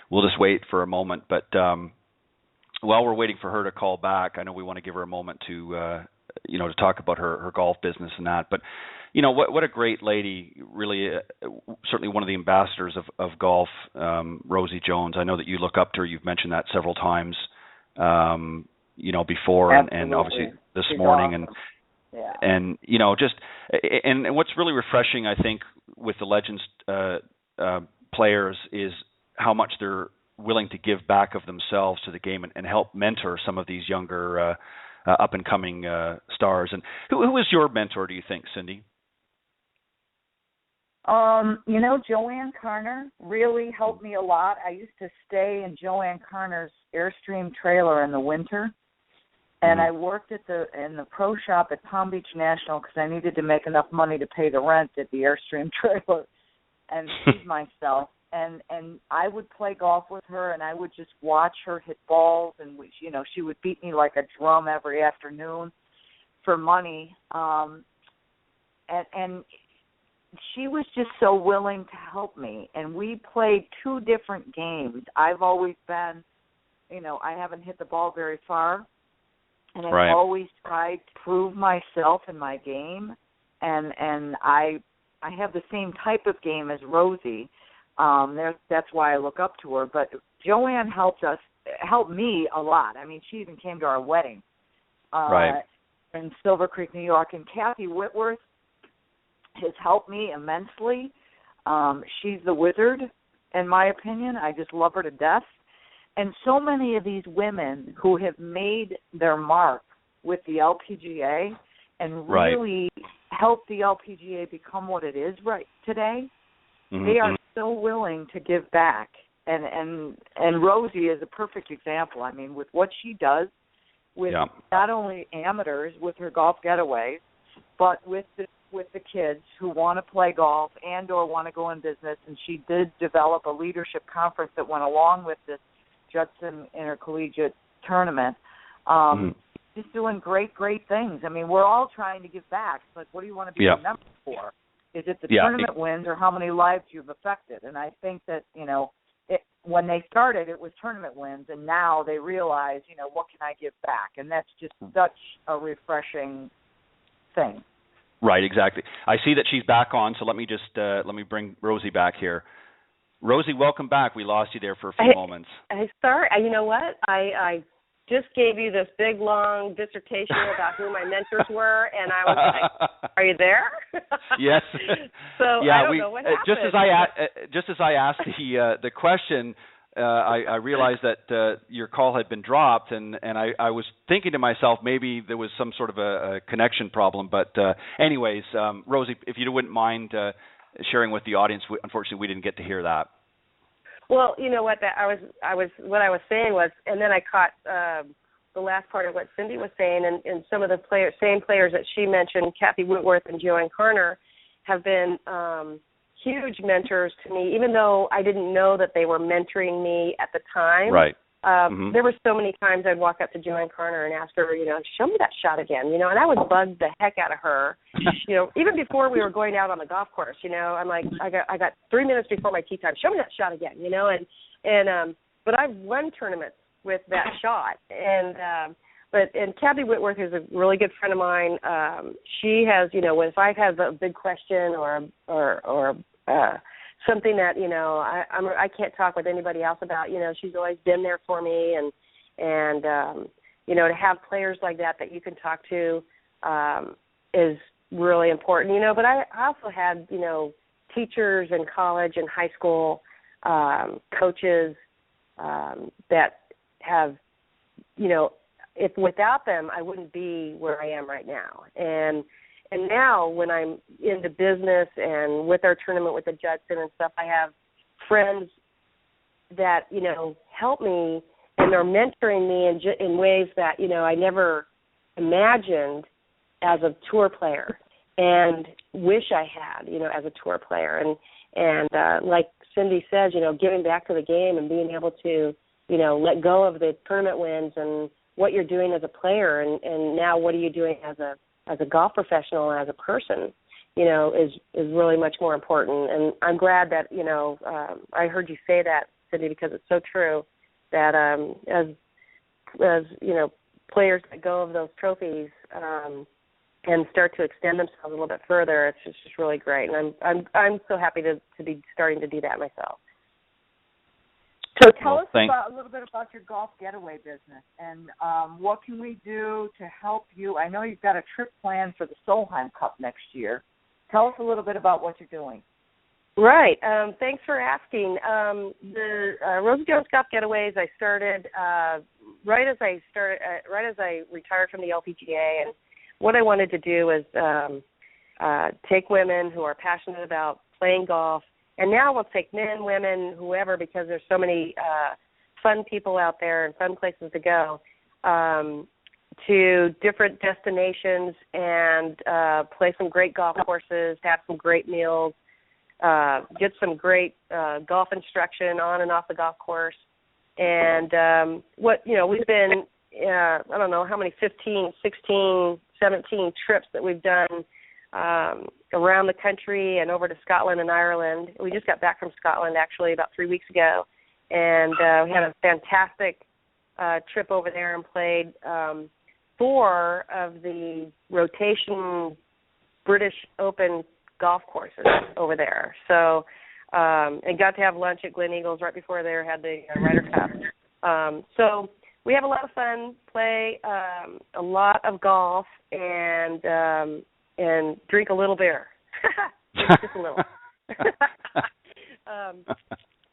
we'll just wait for a moment. But while we're waiting for her to call back, I know we want to give her a moment to to talk about her golf business and that. But what a great lady, really, certainly one of the ambassadors of golf, Rosie Jones. I know that you look up to her. You've mentioned that several times, before, and obviously this
She's
morning.
awesome. Yeah.
And and what's really refreshing, I think, with the Legends players is how much they're willing to give back of themselves to the game and help mentor some of these younger up and coming stars. And who is your mentor, do you think, Cindy?
Joanne Carner really helped me a lot. I used to stay in Joanne Carner's Airstream trailer in the winter. And I worked in the pro shop at Palm Beach National because I needed to make enough money to pay the rent at the Airstream trailer and feed myself. And I would play golf with her, and I would just watch her hit balls, and she would beat me like a drum every afternoon for money. And she was just so willing to help me. And we played two different games. I've always been, I haven't hit the ball very far. And I've always tried to prove myself in my game, and I have the same type of game as Rosie. That's why I look up to her. But Joanne helped me a lot. I mean, she even came to our wedding in Silver Creek, New York. And Kathy Whitworth has helped me immensely. She's the wizard, in my opinion. I just love her to death. And so many of these women who have made their mark with the LPGA and really helped the LPGA become what it is right today, they are so willing to give back. And Rosie is a perfect example. I mean, with what she does with not only amateurs with her golf getaways, but with the kids who want to play golf and or want to go in business. And she did develop a leadership conference that went along with this Judson Intercollegiate Tournament. Just doing great things. I mean, we're all trying to give back. It's like, what do you want to be remembered for? Is it the tournament wins or how many lives you've affected? And I think that, when they started, it was tournament wins, and now they realize, what can I give back? And that's just such a refreshing thing.
Right, exactly. I see that she's back on, so let me bring Rosie back here. Rosie, welcome back. We lost you there for a few moments.
Sorry. You know what? I just gave you this big, long dissertation about who my mentors were, and I was like, are you there?
Yes.
So I don't know what happened.
Just as I asked the question, I realized that your call had been dropped, and I was thinking to myself maybe there was some sort of a connection problem. But anyways, Rosie, if you wouldn't mind sharing with the audience, unfortunately, we didn't get to hear that.
Well, you know what? What I was saying was, and then I caught the last part of what Cindy was saying, and some of the same players that she mentioned, Kathy Whitworth and Joanne Carner, have been huge mentors to me, even though I didn't know that they were mentoring me at the time.
Right.
There were so many times I'd walk up to Joanne Carner and ask her, show me that shot again, and I would bug the heck out of her, even before we were going out on the golf course, I'm like, I got 3 minutes before my tee time, show me that shot again, but I've won tournaments with that shot, and Kathy Whitworth is a really good friend of mine. She has, if I have a big question or something that I can't talk with anybody else about. She's always been there for me, and to have players like that you can talk to is really important. But I also had teachers in college and high school, coaches that have if without them I wouldn't be where I am right now. And now when I'm into business and with our tournament with the Judson and stuff, I have friends that, help me, and they're mentoring me in ways that, I never imagined as a tour player and wish I had, as a tour player. And like Cindy says, giving back to the game and being able to, let go of the tournament wins and what you're doing as a player, and now what are you doing as a golf professional and as a person, is really much more important. And I'm glad that, I heard you say that, Cindy, because it's so true that as players that go of those trophies and start to extend themselves a little bit further, it's just really great. And I'm so happy to be starting to do that myself.
So tell us a little bit about your golf getaway business and what can we do to help you? I know you've got a trip planned for the Solheim Cup next year. Tell us a little bit about what you're doing.
Right. Thanks for asking. The Rosie Jones Golf Getaways I started right as I retired from the LPGA, and what I wanted to do was take women who are passionate about playing golf. And now we'll take men, women, whoever, because there's so many fun people out there and fun places to go, to different destinations and play some great golf courses, have some great meals, get some great golf instruction on and off the golf course. And we've been, I don't know how many, 15, 16, 17 trips that we've done around the country and over to Scotland and Ireland. We just got back from Scotland actually about 3 weeks ago, and we had a fantastic trip over there and played 4 of the rotation British Open golf courses over there. So and got to have lunch at Glen Eagles right before they had the Ryder Cup. So we have a lot of fun, play a lot of golf, and drink a little beer. Just a little.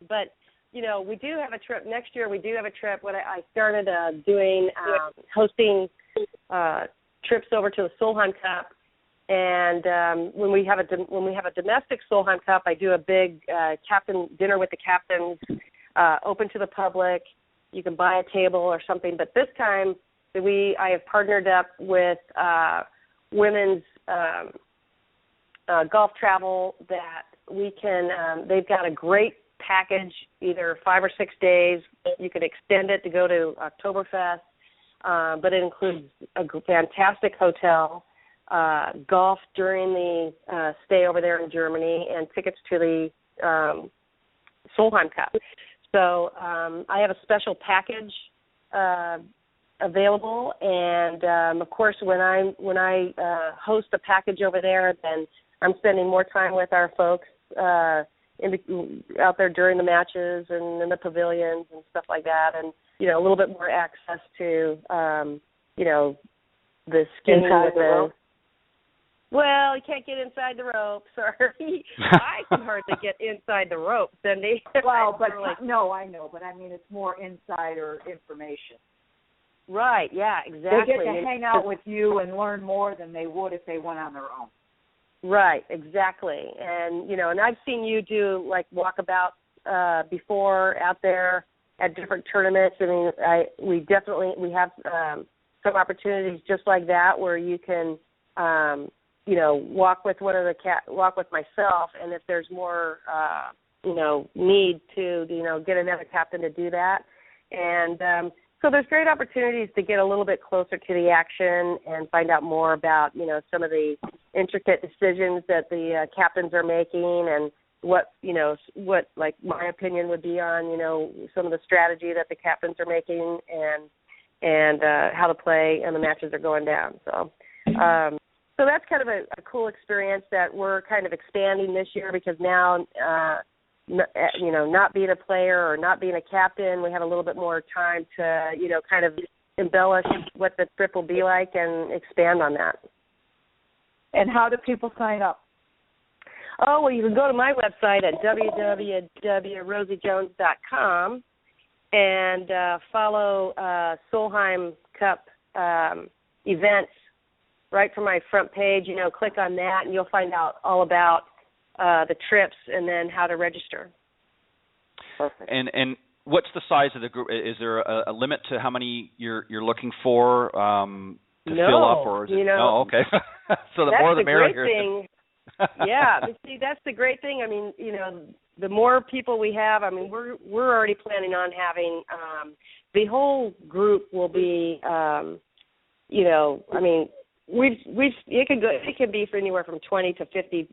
But, we do have a trip. Next year we do have a trip. What I started doing, hosting trips over to the Solheim Cup. And when we have a domestic Solheim Cup, I do a big captain dinner with the captains, open to the public. You can buy a table or something. But this time I have partnered up with women's golf travel that we can. They've got a great package, either 5 or 6 days. You could extend it to go to Oktoberfest, but it includes a fantastic hotel, golf during the stay over there in Germany, and tickets to the Solheim Cup. So I have a special package available, and of course, when I host a package over there, then I'm spending more time with our folks out there during the matches and in the pavilions and stuff like that, and a little bit more access to the skiing with the. Well, you can't get inside the rope. Sorry, I can hardly get inside the rope, Cindy.
Well, but no, I know, but I mean it's more insider information.
Right. Yeah. Exactly.
They get to hang out with you and learn more than they would if they went on their own.
Right. Exactly. And and I've seen you do like walkabouts before out there at different tournaments. I mean, we have some opportunities just like that where you can. Walk with walk with myself, and if there's more, need to, get another captain to do that. And so there's great opportunities to get a little bit closer to the action and find out more about, some of the intricate decisions that the captains are making and what like my opinion would be on, some of the strategy that the captains are making and how to play and the matches are going down. So that's kind of a cool experience that we're kind of expanding this year because now, not being a player or not being a captain, we have a little bit more time to, kind of embellish what the trip will be like and expand on that.
And how do people sign up?
Oh, well, you can go to my website at www.rosiejones.com and follow Solheim Cup events. Right from my front page, click on that, and you'll find out all about the trips and then how to register.
Perfect.
And what's the size of the group? Is there a limit to how many you're looking for to fill up, or is it? Oh, okay. So the more the merrier.
That's the great thing. Yeah, see, that's the great thing. I mean, the more people we have. I mean, we're already planning on having the whole group will be, it could be for anywhere from 20 to 50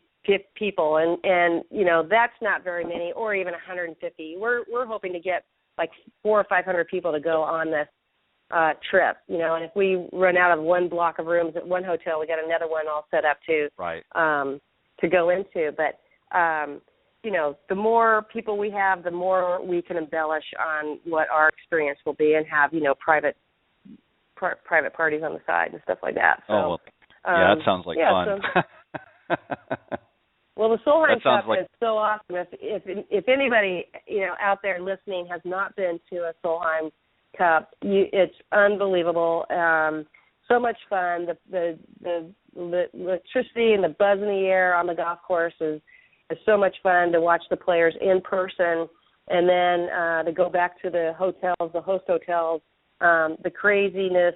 people, and that's not very many, or even 150. We're hoping to get like 400 or 500 people to go on this trip, and if we run out of one block of rooms at one hotel, we got another one all set up to go into. But the more people we have, the more we can embellish on what our experience will be, and have private parties on the side and stuff like that. So,
that sounds like fun.
Well, the Solheim Cup is so awesome. If anybody out there listening has not been to a Solheim Cup, it's unbelievable. So much fun. The electricity and the buzz in the air on the golf course is so much fun to watch the players in person, and then to go back to the hotels, the host hotels. The craziness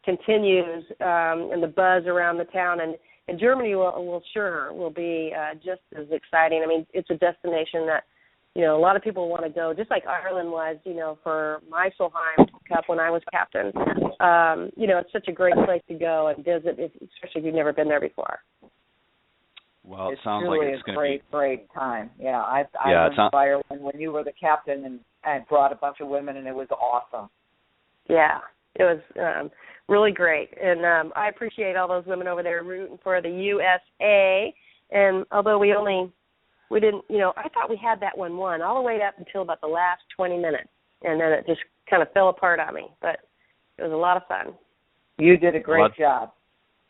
continues, and the buzz around the town. And Germany will be just as exciting. I mean, it's a destination that, a lot of people want to go, just like Ireland was, for my Solheim Cup when I was captain. It's such a great place to go and visit, especially if you've never been there before.
Well, it sounds like it's going to be
a great time. Yeah, I went to Ireland when you were the captain, and I brought a bunch of women, and it was awesome. Yeah, it was really great, and I appreciate all those women over there rooting for the USA. And although we didn't, I thought we had that one won all the way up until about the last 20 minutes, and then it just kind of fell apart on me. But it was a lot of fun. You did a great job.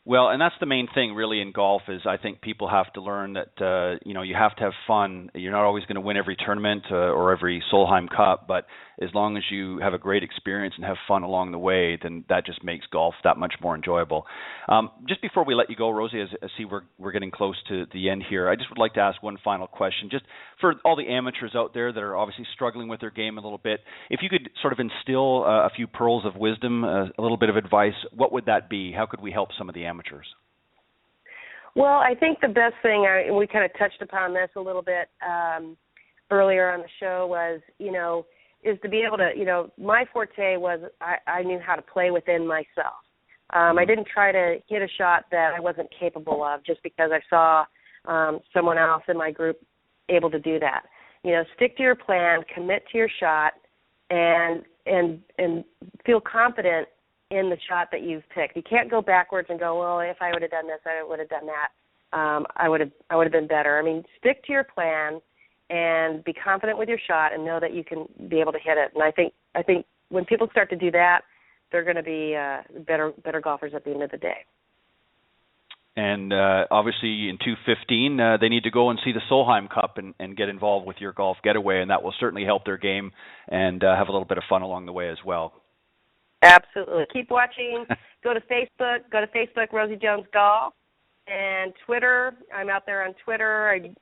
Well, and that's the main thing really in golf is I think people have to learn that, you have to have fun. You're not always going to win every tournament or every Solheim Cup, but as long as you have a great experience and have fun along the way, then that just makes golf that much more enjoyable. Just before we let you go, Rosie, as I see we're getting close to the end here, I just would like to ask one final question. Just for all the amateurs out there that are obviously struggling with their game a little bit, if you could sort of instill a few pearls of wisdom, a little bit of advice, what would that be? How could we help some of the amateurs?
Well, I think the best thing, we kind of touched upon this a little bit earlier on the show, was, is to be able to, my forte was I knew how to play within myself. I didn't try to hit a shot that I wasn't capable of just because I saw someone else in my group able to do that. Stick to your plan, commit to your shot, and feel confident in the shot that you've picked. You can't go backwards and go, well, if I would have done this, I would have done that. I would have been better. I mean, stick to your plan and be confident with your shot and know that you can be able to hit it. And I think when people start to do that, they're going to be better golfers at the end of the day.
And obviously in 2015, they need to go and see the Solheim Cup and get involved with your golf getaway, and that will certainly help their game and have a little bit of fun along the way as well.
Absolutely. Keep watching. Go to Facebook, Rosie Jones Golf, and Twitter. I'm out there on Twitter. I'm,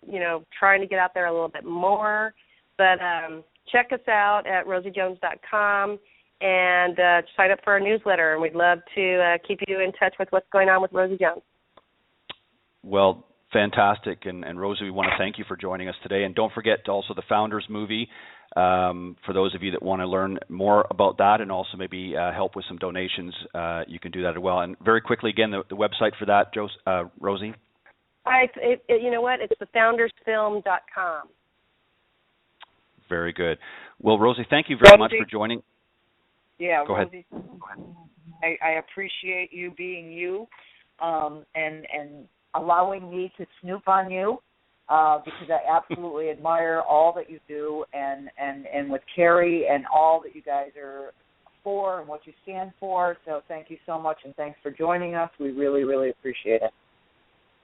trying to get out there a little bit more. But check us out at rosiejones.com and sign up for our newsletter. And we'd love to keep you in touch with what's going on with Rosie Jones.
Well, fantastic. And Rosie, we want to thank you for joining us today. And don't forget also the Founders movie. For those of you that want to learn more about that and also maybe help with some donations, you can do that as well. And very quickly, again, the website for that, Rosie?
You know what? It's thefoundersfilm.com.
Very good. Well, Rosie, thank you very much for joining.
Yeah,
Go
Rosie,
ahead.
I appreciate you being you and allowing me to snoop on you. Because I absolutely admire all that you do and with Carrie and all that you guys are for and what you stand for. So thank you so much, and thanks for joining us. We really, really appreciate it.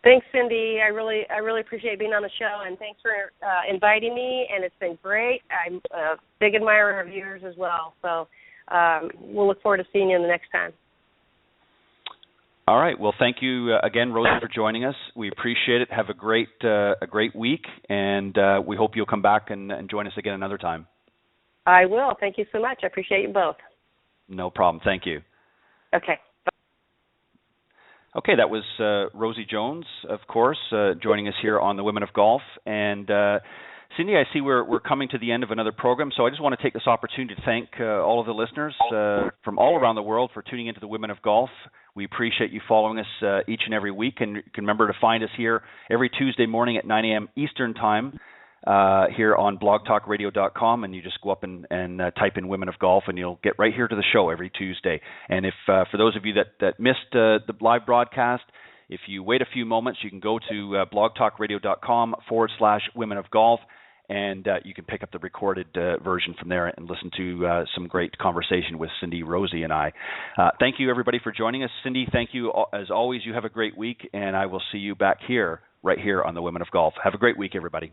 Thanks, Cindy. I really appreciate being on the show, and thanks for inviting me, and it's been great. I'm a big admirer of yours as well. So we'll look forward to seeing you the next time.
All right. Well, thank you again, Rosie, for joining us. We appreciate it. Have a great week, and we hope you'll come back and join us again another time.
I will. Thank you so much. I appreciate you both.
No problem. Thank you.
Okay.
Okay, that was Rosie Jones, of course, joining us here on the Women of Golf. And Cindy, I see we're coming to the end of another program, so I just want to take this opportunity to thank all of the listeners from all around the world for tuning into the Women of Golf. We appreciate you following us each and every week, and you can remember to find us here every Tuesday morning at 9 a.m. Eastern Time here on blogtalkradio.com, and you just go up and type in Women of Golf, and you'll get right here to the show every Tuesday. And if for those of you that missed the live broadcast, if you wait a few moments, you can go to blogtalkradio.com/Women of Golf, and you can pick up the recorded version from there and listen to some great conversation with Cindy, Rosie, and I. Thank you, everybody, for joining us. Cindy, thank you. As always, you have a great week, and I will see you back here, right here on the Women of Golf. Have a great week, everybody.